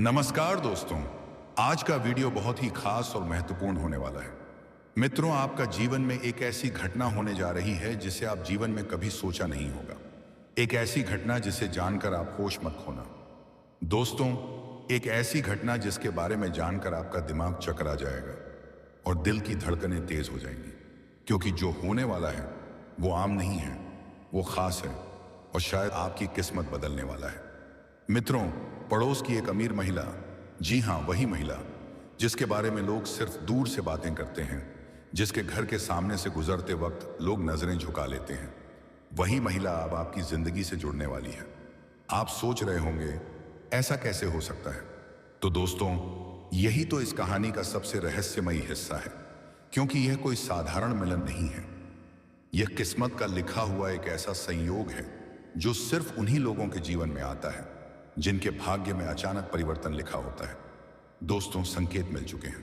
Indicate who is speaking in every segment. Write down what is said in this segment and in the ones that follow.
Speaker 1: नमस्कार दोस्तों। आज का वीडियो बहुत ही खास और महत्वपूर्ण होने वाला है। मित्रों, आपका जीवन में एक ऐसी घटना होने जा रही है जिसे आप जीवन में कभी सोचा नहीं होगा। एक ऐसी घटना जिसे जानकर आप होश मत खोना। दोस्तों, एक ऐसी घटना जिसके बारे में जानकर आपका दिमाग चकरा जाएगा और दिल की धड़कनें तेज हो जाएंगी, क्योंकि जो होने वाला है वो आम नहीं है, वो खास है और शायद आपकी किस्मत बदलने वाला है। मित्रों, पड़ोस की एक अमीर महिला, जी हाँ वही महिला जिसके बारे में लोग सिर्फ दूर से बातें करते हैं, जिसके घर के सामने से गुजरते वक्त लोग नजरें झुका लेते हैं, वही महिला अब आपकी जिंदगी से जुड़ने वाली है। आप सोच रहे होंगे ऐसा कैसे हो सकता है। तो दोस्तों, यही तो इस कहानी का सबसे रहस्यमयी हिस्सा है, क्योंकि यह कोई साधारण मिलन नहीं है। यह किस्मत का लिखा हुआ एक ऐसा संयोग है जो सिर्फ उन्हीं लोगों के जीवन में आता है जिनके भाग्य में अचानक परिवर्तन लिखा होता है। दोस्तों, संकेत मिल चुके हैं।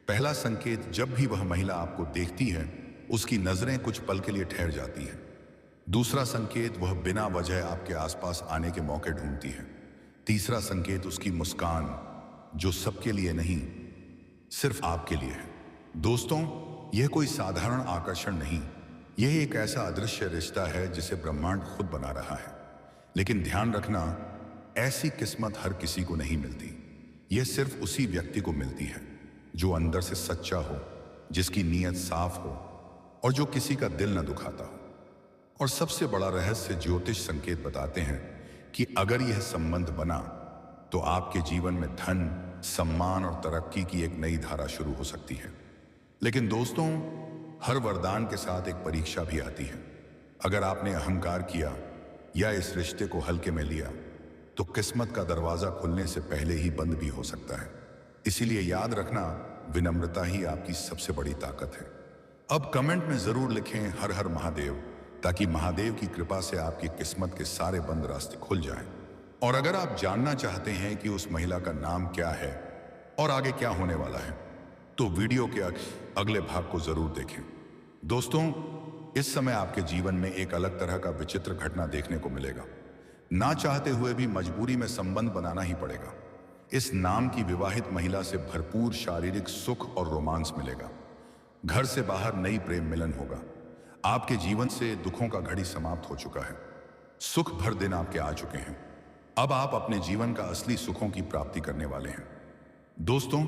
Speaker 1: पहला संकेत, जब भी वह महिला आपको देखती है उसकी नजरें कुछ पल के लिए ठहर जाती हैं। दूसरा संकेत, वह बिना वजह आपके आसपास आने के मौके ढूंढती है। तीसरा संकेत, उसकी मुस्कान, जो सबके लिए नहीं सिर्फ आपके लिए है। दोस्तों, यह कोई साधारण आकर्षण नहीं, यह एक ऐसा अदृश्य रिश्ता है जिसे ब्रह्मांड खुद बना रहा है। लेकिन ध्यान रखना, ऐसी किस्मत हर किसी को नहीं मिलती। यह सिर्फ उसी व्यक्ति को मिलती है जो अंदर से सच्चा हो, जिसकी नीयत साफ हो और जो किसी का दिल न दुखाता हो। और सबसे बड़ा रहस्य, ज्योतिष संकेत बताते हैं कि अगर यह संबंध बना तो आपके जीवन में धन, सम्मान और तरक्की की एक नई धारा शुरू हो सकती है। लेकिन दोस्तों, हर वरदान के साथ एक परीक्षा भी आती है। अगर आपने अहंकार किया या इस रिश्ते को हल्के में लिया तो किस्मत का दरवाजा खुलने से पहले ही बंद भी हो सकता है। इसीलिए याद रखना, विनम्रता ही आपकी सबसे बड़ी ताकत है। अब कमेंट में जरूर लिखें हर हर महादेव, ताकि महादेव की कृपा से आपकी किस्मत के सारे बंद रास्ते खुल जाएं। और अगर आप जानना चाहते हैं कि उस महिला का नाम क्या है और आगे क्या होने वाला है, तो वीडियो के अगले भाग को जरूर देखें। दोस्तों, इस समय आपके जीवन में एक अलग तरह का विचित्र घटना देखने को मिलेगा। ना चाहते हुए भी मजबूरी में संबंध बनाना ही पड़ेगा। इस नाम की विवाहित महिला से भरपूर शारीरिक सुख और रोमांस मिलेगा। घर से बाहर नई प्रेम मिलन होगा। आपके जीवन से दुखों का घड़ी समाप्त हो चुका है। सुख भर दिन आपके आ चुके हैं। अब आप अपने जीवन का असली सुखों की प्राप्ति करने वाले हैं। दोस्तों,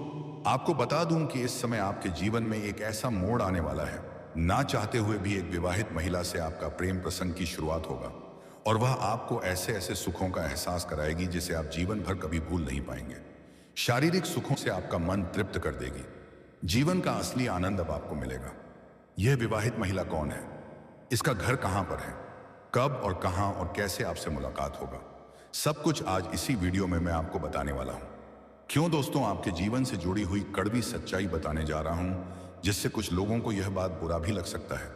Speaker 1: आपको बता दूं कि इस समय आपके जीवन में एक ऐसा मोड़ आने वाला है। ना चाहते हुए भी एक विवाहित महिला से आपका प्रेम प्रसंग की शुरुआत होगा और वह आपको ऐसे ऐसे सुखों का एहसास कराएगी जिसे आप जीवन भर कभी भूल नहीं पाएंगे। शारीरिक सुखों से आपका मन तृप्त कर देगी। जीवन का असली आनंद अब आपको मिलेगा। यह विवाहित महिला कौन है, इसका घर कहां पर है, कब और कहां और कैसे आपसे मुलाकात होगा, सब कुछ आज इसी वीडियो में मैं आपको बताने वाला हूं। क्यों दोस्तों, आपके जीवन से जुड़ी हुई कड़वी सच्चाई बताने जा रहा हूं, जिससे कुछ लोगों को यह बात बुरा भी लग सकता है।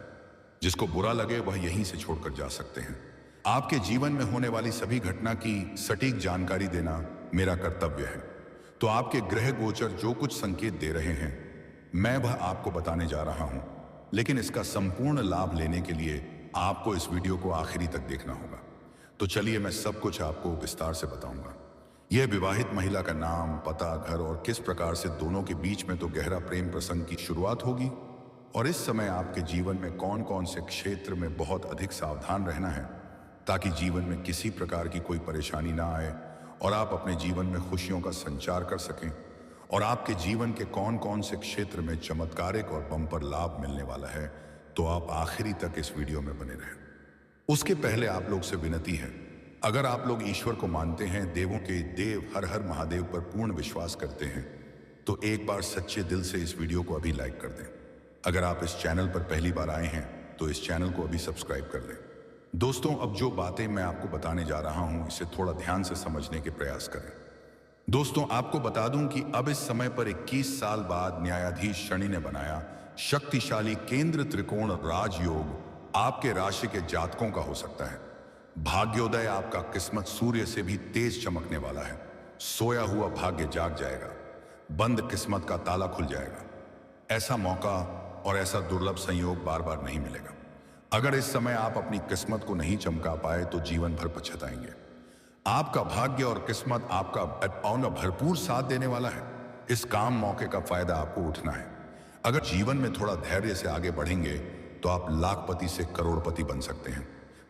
Speaker 1: जिसको बुरा लगे वह यहीं से छोड़कर जा सकते हैं। आपके जीवन में होने वाली सभी घटना की सटीक जानकारी देना मेरा कर्तव्य है। तो आपके ग्रह गोचर जो कुछ संकेत दे रहे हैं, मैं वह आपको बताने जा रहा हूं। लेकिन इसका संपूर्ण लाभ लेने के लिए आपको इस वीडियो को आखिरी तक देखना होगा। तो चलिए, मैं सब कुछ आपको विस्तार से बताऊंगा। यह विवाहित महिला का नाम, पता, घर और किस प्रकार से दोनों के बीच में तो गहरा प्रेम प्रसंग की शुरुआत होगी, और इस समय आपके जीवन में कौन कौन से क्षेत्र में बहुत अधिक सावधान रहना है ताकि जीवन में किसी प्रकार की कोई परेशानी ना आए और आप अपने जीवन में खुशियों का संचार कर सकें, और आपके जीवन के कौन कौन से क्षेत्र में चमत्कारिक और बम्पर लाभ मिलने वाला है। तो आप आखिरी तक इस वीडियो में बने रहें। उसके पहले आप लोग से विनती है, अगर आप लोग ईश्वर को मानते हैं, देवों के देव हर हर महादेव पर पूर्ण विश्वास करते हैं, तो एक बार सच्चे दिल से इस वीडियो को अभी लाइक कर दें। अगर आप इस चैनल पर पहली बार आए हैं तो इस चैनल को अभी सब्सक्राइब कर लें। दोस्तों, अब जो बातें मैं आपको बताने जा रहा हूं, इसे थोड़ा ध्यान से समझने के प्रयास करें। दोस्तों, आपको बता दूं कि अब इस समय पर 21 साल बाद न्यायाधीश शनि ने बनाया शक्तिशाली केंद्र त्रिकोण राजयोग आपके राशि के जातकों का हो सकता है। भाग्योदय, आपका किस्मत सूर्य से भी तेज चमकने वाला है। सोया हुआ भाग्य जाग जाएगा। बंद किस्मत का ताला खुल जाएगा। ऐसा मौका और ऐसा दुर्लभ संयोग बार बार नहीं मिलेगा। अगर इस समय आप अपनी किस्मत को नहीं चमका पाए तो जीवन भर पछताएंगे। आपका भाग्य और किस्मत आपका पावना भरपूर साथ देने वाला है। इस काम मौके का फायदा आपको उठना है। अगर जीवन में थोड़ा धैर्य से आगे बढ़ेंगे तो आप लाखपति से करोड़पति बन सकते हैं,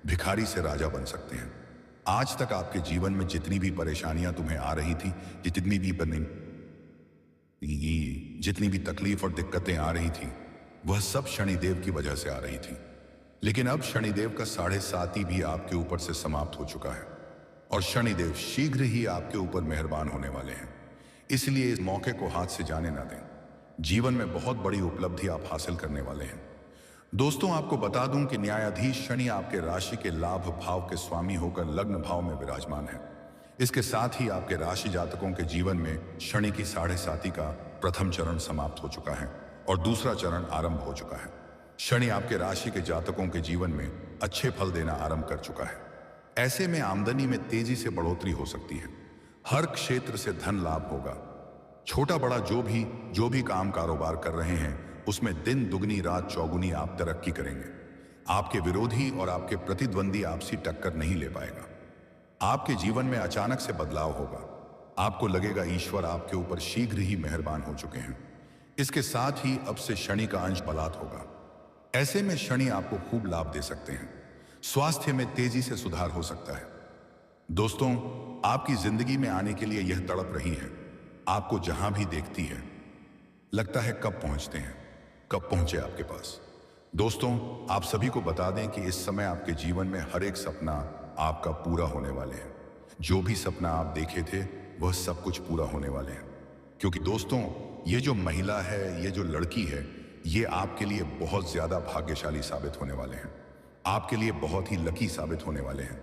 Speaker 1: भिखारी से राजा बन सकते हैं। आज तक आपके जीवन में जितनी भी परेशानियां तुम्हें आ रही थी, जितनी भी तकलीफ और दिक्कतें आ रही थी, वह सब शनिदेव की वजह से आ रही थी। लेकिन अब शनिदेव का 7.5 भी आपके ऊपर से समाप्त हो चुका है और शनिदेव शीघ्र ही आपके ऊपर मेहरबान होने वाले हैं। इसलिए इस मौके को हाथ से जाने ना दें। जीवन में बहुत बड़ी उपलब्धि आप हासिल करने वाले हैं। दोस्तों, आपको बता दूं कि न्यायाधीश शनि आपके राशि के लाभ भाव के स्वामी होकर लग्न भाव में विराजमान है। इसके साथ ही आपके राशि जातकों के जीवन में शनि की 7.5 का प्रथम चरण समाप्त हो चुका है और दूसरा चरण आरंभ हो चुका है। शनि आपके राशि के जातकों के जीवन में अच्छे फल देना आरंभ कर चुका है। ऐसे में आमदनी में तेजी से बढ़ोतरी हो सकती है। हर क्षेत्र से धन लाभ होगा। छोटा बड़ा जो भी काम कारोबार कर रहे हैं उसमें दिन दुगनी रात चौगुनी आप तरक्की करेंगे। आपके विरोधी और आपके प्रतिद्वंदी आपसी टक्कर नहीं ले पाएगा। आपके जीवन में अचानक से बदलाव होगा। आपको लगेगा ईश्वर आपके ऊपर शीघ्र ही मेहरबान हो चुके हैं। इसके साथ ही अब से शनि का अंश बलात् होगा। ऐसे में शनि आपको खूब लाभ दे सकते हैं। स्वास्थ्य में तेजी से सुधार हो सकता है। दोस्तों, आपकी जिंदगी में आने के लिए यह तड़प रही है। आपको जहां भी देखती है लगता है कब पहुंचते हैं, कब पहुंचे आपके पास। दोस्तों, आप सभी को बता दें कि इस समय आपके जीवन में हर एक सपना आपका पूरा होने वाले हैं। जो भी सपना आप देखे थे वह सब कुछ पूरा होने वाले हैं। क्योंकि दोस्तों, ये जो महिला है, ये जो लड़की है, ये आपके लिए बहुत ज्यादा भाग्यशाली साबित होने वाले हैं। आपके लिए बहुत ही लकी साबित होने वाले हैं।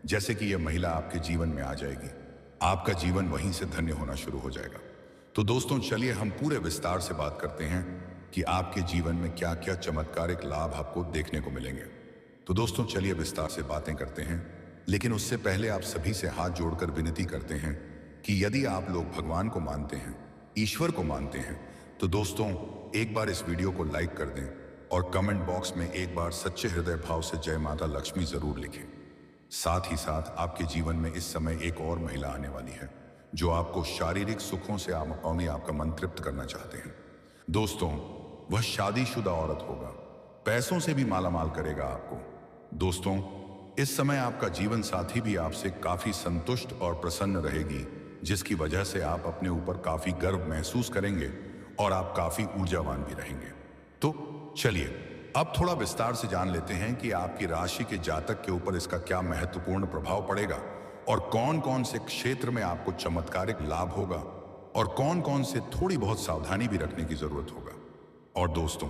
Speaker 1: जैसे कि यह महिला आपके जीवन में आ जाएगी, आपका जीवन वहीं से धन्य होना शुरू हो जाएगा। तो दोस्तों, चलिए हम पूरे विस्तार से बात करते हैं कि आपके जीवन में क्या क्या चमत्कारिक लाभ आपको देखने को मिलेंगे। तो दोस्तों, चलिए विस्तार से बातें करते हैं। लेकिन उससे पहले आप सभी से हाथ जोड़कर विनती करते हैं कि यदि आप लोग भगवान को मानते हैं, ईश्वर को मानते हैं, तो दोस्तों एक बार इस वीडियो को लाइक कर दें और कमेंट बॉक्स में एक बार सच्चे हृदय भाव से जय माता लक्ष्मी जरूर लिखें। साथ ही साथ आपके जीवन में इस समय एक और महिला आने वाली है जो आपको शारीरिक सुखों से आपका मन तृप्त करना चाहते हैं। दोस्तों, वह शादीशुदा औरत होगा, पैसों से भी मालामाल करेगा आपको। दोस्तों, इस समय आपका जीवन साथी भी आपसे काफी संतुष्ट और प्रसन्न रहेगी, जिसकी वजह से आप अपने ऊपर काफी गर्व महसूस करेंगे और आप काफी ऊर्जावान भी रहेंगे। तो चलिए अब थोड़ा विस्तार से जान लेते हैं कि आपकी राशि के जातक के ऊपर इसका क्या महत्वपूर्ण प्रभाव पड़ेगा और कौन कौन से क्षेत्र में आपको चमत्कारिक लाभ होगा और कौन कौन से थोड़ी बहुत सावधानी भी रखने की जरूरत होगा। और दोस्तों,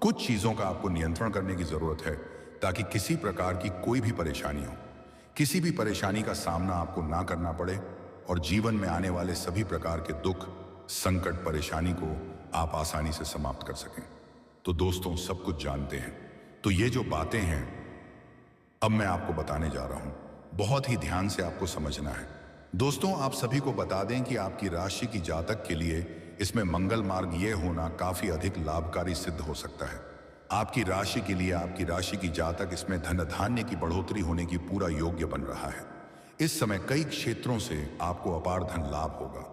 Speaker 1: कुछ चीजों का आपको नियंत्रण करने की जरूरत है ताकि किसी प्रकार की कोई भी परेशानी हो, किसी भी परेशानी का सामना आपको ना करना पड़े और जीवन में आने वाले सभी प्रकार के दुख, संकट, परेशानी को आप आसानी से समाप्त कर सकें। तो दोस्तों, सब कुछ जानते हैं, तो ये जो बातें हैं अब मैं आपको बताने जा रहा हूं, बहुत ही ध्यान से आपको समझना है। दोस्तों, आप सभी को बता दें कि आपकी राशि की जातक के लिए इसमें मंगल मार्ग ये होना काफी अधिक लाभकारी सिद्ध हो सकता है। आपकी राशि के लिए आपकी राशि की जातक इसमें धन धान्य की बढ़ोतरी होने की पूरा योग्य बन रहा है। इस समय कई क्षेत्रों से आपको अपार धन लाभ होगा।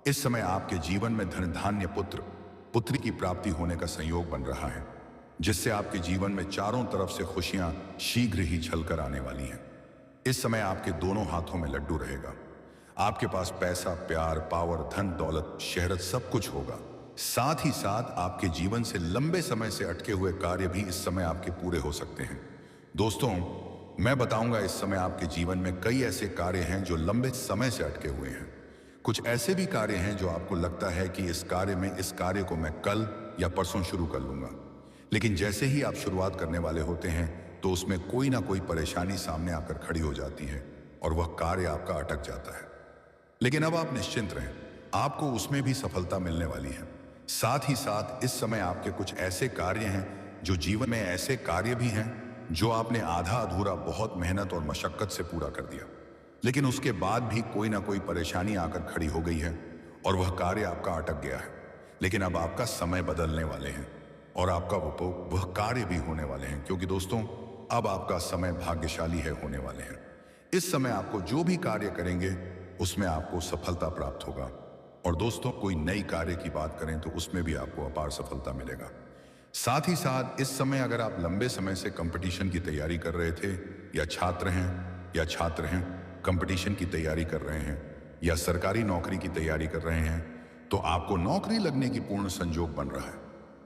Speaker 1: इस समय आपके जीवन में धन धान्य पुत्री की प्राप्ति होने का संयोग बन रहा है, जिससे आपके जीवन में चारों तरफ से खुशियां शीघ्र ही झलकर आने वाली हैं। इस समय आपके दोनों हाथों में लड्डू रहेगा। आपके पास पैसा, प्यार, पावर, धन, दौलत, शहरत सब कुछ होगा। साथ ही साथ आपके जीवन से लंबे समय से अटके हुए कार्य भी इस समय आपके पूरे हो सकते हैं। दोस्तों, मैं बताऊंगा इस समय आपके जीवन में कई ऐसे कार्य हैं जो लंबे समय से अटके हुए हैं। कुछ ऐसे भी कार्य हैं जो आपको लगता है कि इस कार्य को मैं कल या परसों शुरू कर लूंगा, लेकिन जैसे ही आप शुरुआत करने वाले होते हैं तो उसमें कोई ना कोई परेशानी सामने आकर खड़ी हो जाती है और वह कार्य आपका अटक जाता है। लेकिन अब आप निश्चिंत रहें, आपको उसमें भी सफलता मिलने वाली है। साथ ही साथ इस समय आपके कुछ ऐसे कार्य हैं जो जीवन में ऐसे कार्य भी हैं जो आपने आधा अधूरा बहुत मेहनत और मशक्कत से पूरा कर दिया, लेकिन उसके बाद भी कोई ना कोई परेशानी आकर खड़ी हो गई है और वह कार्य आपका अटक गया है। लेकिन अब आपका समय बदलने वाले हैं और आपका वह कार्य भी होने वाले हैं, क्योंकि दोस्तों अब आपका समय भाग्यशाली है होने वाले हैं। इस समय आपको जो भी कार्य करेंगे उसमें आपको सफलता प्राप्त होगा। और दोस्तों, कोई नई कार्य की बात करें तो उसमें भी आपको अपार सफलता मिलेगा। साथ ही साथ इस समय अगर आप लंबे समय से कंपटीशन की तैयारी कर रहे थे, या छात्र हैं कंपटीशन की तैयारी कर रहे हैं, या सरकारी नौकरी की तैयारी कर रहे हैं, तो आपको नौकरी लगने की पूर्ण संजोग बन रहा है।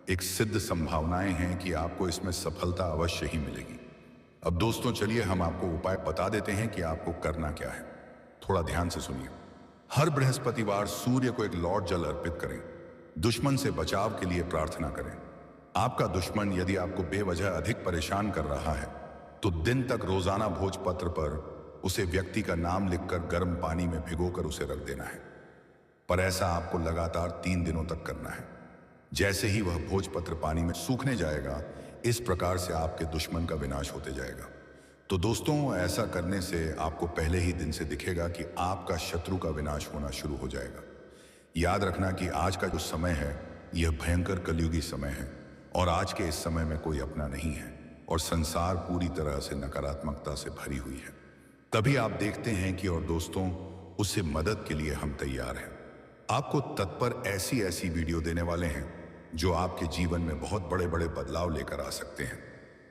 Speaker 1: एक सिद्ध संभावनाएं हैं कि आपको इसमें सफलता अवश्य ही मिलेगी। अब दोस्तों, चलिए हम आपको उपाय बता देते हैं कि आपको करना क्या है। थोड़ा ध्यान से सुनिए। हर बृहस्पतिवार सूर्य को एक लौट जल अर्पित करें। दुश्मन से बचाव के लिए प्रार्थना करें। आपका दुश्मन यदि आपको बेवजह अधिक परेशान कर रहा है तो दिन तक रोजाना भोजपत्र पर उसे व्यक्ति का नाम लिखकर गर्म पानी में भिगोकर उसे रख देना है। पर ऐसा आपको लगातार 3 दिनों तक करना है। जैसे ही वह भोजपत्र पानी में सूखने जाएगा, इस प्रकार से आपके दुश्मन का विनाश होते जाएगा। तो दोस्तों, ऐसा करने से आपको पहले ही दिन से दिखेगा कि आपका शत्रु का विनाश होना शुरू हो जाएगा। याद रखना कि आज का जो समय है यह भयंकर कलयुगी समय है, और आज के इस समय में कोई अपना नहीं है, और संसार पूरी तरह से नकारात्मकता से भरी हुई है। तभी आप देखते हैं कि, और दोस्तों, उससे मदद के लिए हम तैयार हैं। आपको तत्पर ऐसी ऐसी वीडियो देने वाले हैं जो आपके जीवन में बहुत बड़े बड़े बदलाव लेकर आ सकते हैं।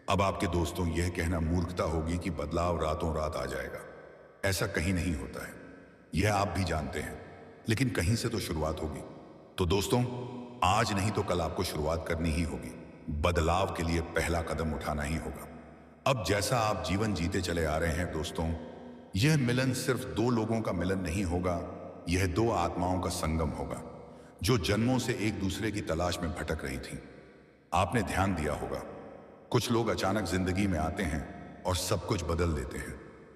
Speaker 1: अब आपके दोस्तों, यह कहना मूर्खता होगी कि बदलाव रातों रात आ जाएगा। ऐसा कहीं नहीं होता है, यह आप भी जानते हैं, लेकिन कहीं से तो शुरुआत होगी। तो दोस्तों, आज नहीं तो कल आपको शुरुआत करनी ही होगी। बदलाव के लिए पहला कदम उठाना ही होगा। अब जैसा आप जीवन जीते चले आ रहे हैं दोस्तों, यह मिलन सिर्फ 2 लोगों का मिलन नहीं होगा, यह 2 आत्माओं का संगम होगा जो जन्मों से एक दूसरे की तलाश में भटक रही थी। आपने ध्यान दिया होगा, कुछ लोग अचानक जिंदगी में आते हैं और सब कुछ बदल देते हैं।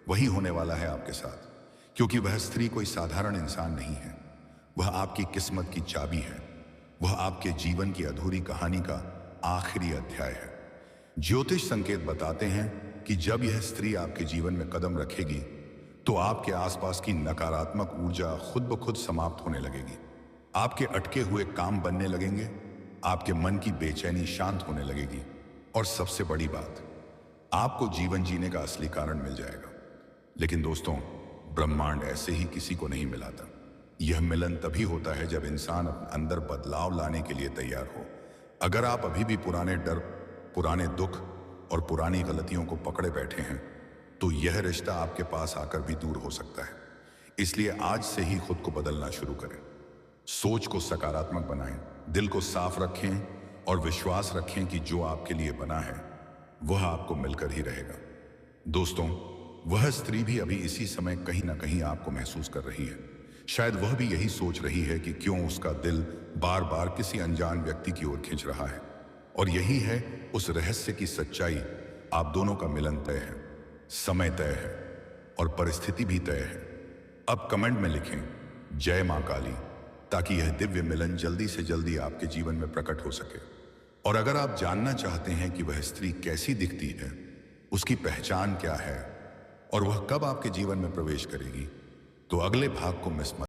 Speaker 1: वही होने वाला है आपके साथ, क्योंकि वह स्त्री कोई साधारण इंसान नहीं है। वह आपकी किस्मत की चाबी है। वह आपके जीवन की अधूरी कहानी का आखिरी अध्याय है। ज्योतिष संकेत बताते हैं कि जब यह स्त्री आपके जीवन में कदम रखेगी तो आपके आसपास की नकारात्मक ऊर्जा खुद ब खुद समाप्त होने लगेगी। आपके अटके हुए काम बनने लगेंगे, आपके मन की बेचैनी शांत होने लगेगी, और सबसे बड़ी बात, आपको जीवन जीने का असली कारण मिल जाएगा। लेकिन दोस्तों, ब्रह्मांड ऐसे ही किसी को नहीं मिलाता। यह मिलन तभी होता है जब इंसान अपने अंदर बदलाव लाने के लिए तैयार हो। अगर आप अभी भी पुराने डर, पुराने दुख और पुरानी गलतियों को पकड़े बैठे हैं, तो यह रिश्ता आपके पास आकर भी दूर हो सकता है। इसलिए आज से ही खुद को बदलना शुरू करें। सोच को सकारात्मक बनाएं, दिल को साफ रखें, और विश्वास रखें कि जो आपके लिए बना है वह आपको मिलकर ही रहेगा। दोस्तों, वह स्त्री भी अभी इसी समय कहीं ना कहीं आपको महसूस कर रही है। शायद वह भी यही सोच रही है कि क्यों उसका दिल बार बार किसी अनजान व्यक्ति की ओर खींच रहा है। और यही है उस रहस्य की सच्चाई। आप दोनों का मिलन तय है, समय तय है, और परिस्थिति भी तय है। अब कमेंट में लिखें जय मां काली, ताकि यह दिव्य मिलन जल्दी से जल्दी आपके जीवन में प्रकट हो सके। और अगर आप जानना चाहते हैं कि वह स्त्री कैसी दिखती है, उसकी पहचान क्या है, और वह कब आपके जीवन में प्रवेश करेगी, तो अगले भाग को मिस मत